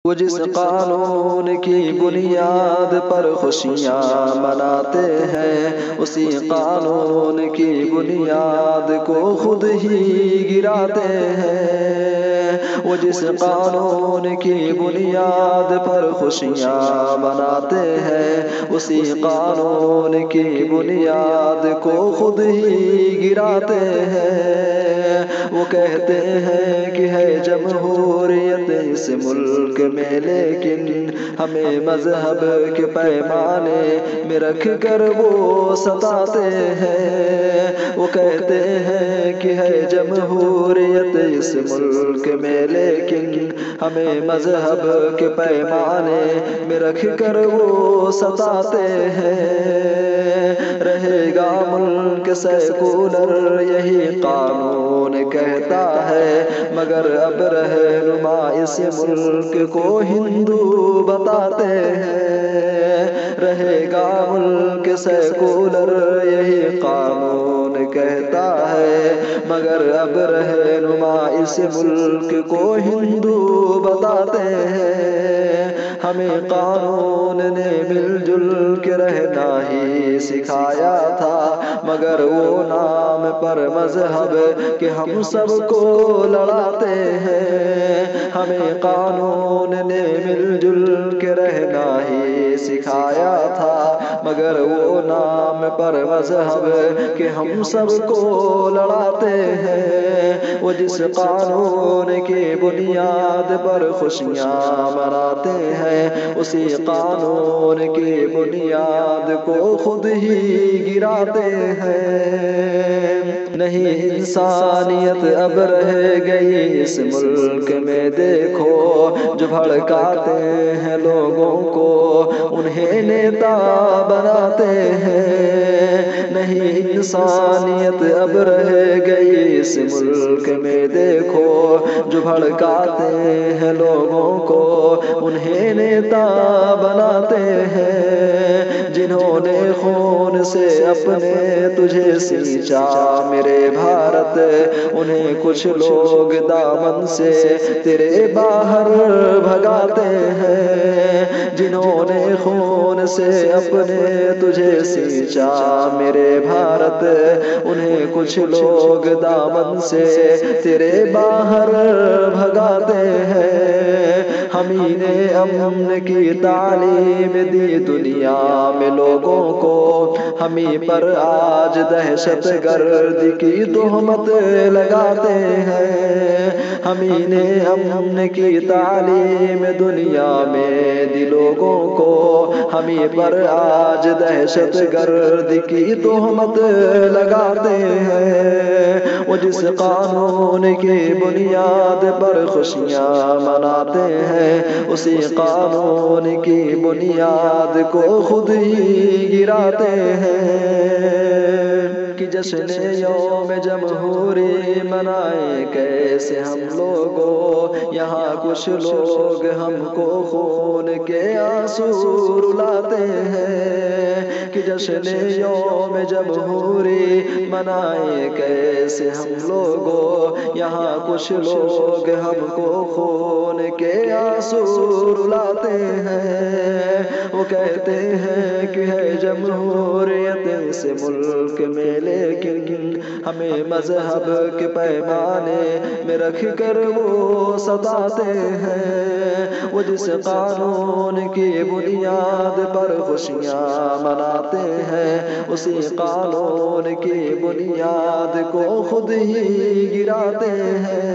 وہ جس قانون کی بنیاد پر خوشیاں مناتے ہیں، اسی قانون کی بنیاد کو خود ہی گراتے ہیں۔ وہ جس قانون کی بنیاد پر خوشیاں مناتے ہیں، اسی قانون کی بنیاد کو خود ہی گراتے ہیں۔ وہ کہتے ہیں کہ ہے جمہوریت اس ملک میں، لیکن ہمیں مذہب کے پیمانے میں رکھ کر وہ ستاتے ہیں۔ وہ کہتے ہیں کہ ہے جمہوریت اس ملک میں، لیکن ہمیں مذہب کے پیمانے میں رکھ کر وہ ستاتے ہیں۔ رہے گا ملک سیکولر یہی قانون کہتا ہے، مگر اب رہنما اس ملک کو ہندو بتاتے ہیں۔ رہے گا ملک سیکولر یہی قانون کہتا ہے، مگر اب رہنما اس ملک کو ہندو بتاتے ہیں۔ ہمیں قانون نے مل جل کے رہنا ہی سکھایا تھا، مگر وہ نام پر مذہب کہ ہم سب کو لڑاتے ہیں۔ ہمیں قانون نے مل جل کے رہنا ہی سکھایا تھا، مگر وہ نام پر مذہب کہ ہم سب کو لڑاتے ہیں۔ وہ جس قانون کی بنیاد پر خوشیاں مناتے ہیں، اسی قانون کی بنیاد کو خود ہی گراتے ہیں۔ نہیں انسانیت اب رہ گئی اس ملک میں، دیکھو جو بھڑکاتے ہیں لوگوں کو انہیں نیتا بناتے ہیں۔ نہیں انسانیت اب رہ گئی اس ملک میں، دیکھو جو بھڑکاتے ہیں لوگوں کو انہیں نیتا بناتے ہیں۔ جنہوں نے خون سے اپنے تجھے سینچا میرے بھارت، انہیں کچھ لوگ دامن سے تیرے باہر بھگاتے ہیں۔ جنہوں نے خون سے اپنے تجھے سینچا میرے بھارت، انہیں کچھ لوگ دامن سے تیرے باہر بھگاتے ہیں۔ ہمیں نے امن کی تعلیم دی دنیا میں لوگوں کو، ہمیں پر آج دہشت گرد کی تہمت لگاتے ہیں۔ ہمیں نے امن کی تعلیم دنیا میں دی لوگوں کو، ہمیں پر آج دہشت گرد کی تہمت لگاتے ہیں۔ وہ جس قانون کی بنیاد پر خوشیاں مناتے ہیں، اسی قانون کی بنیاد کو خود ہی گراتے ہیں۔ کہ جشن یوم جمہوری منائے کیسے ہم لوگوں، یہاں کچھ لوگ ہم کو خون کے آنسو رلاتے ہیں۔ کہ جشن یوم جمہوری منائے کیسے ہم لوگوں، یہاں کچھ لوگ ہم کو خون کے آنسو رلاتے ہیں۔ وہ کہتے ہیں کہ ہے جمہوریت اس ملک میں، لیکن ہمیں مذہب کے پیمانے میں رکھ کر وہ ستاتے ہیں۔ وہ جس قانون کی بنیاد پر خوشیاں مناتے ہیں، اسی قانون کی بنیاد کو خود ہی گراتے ہیں۔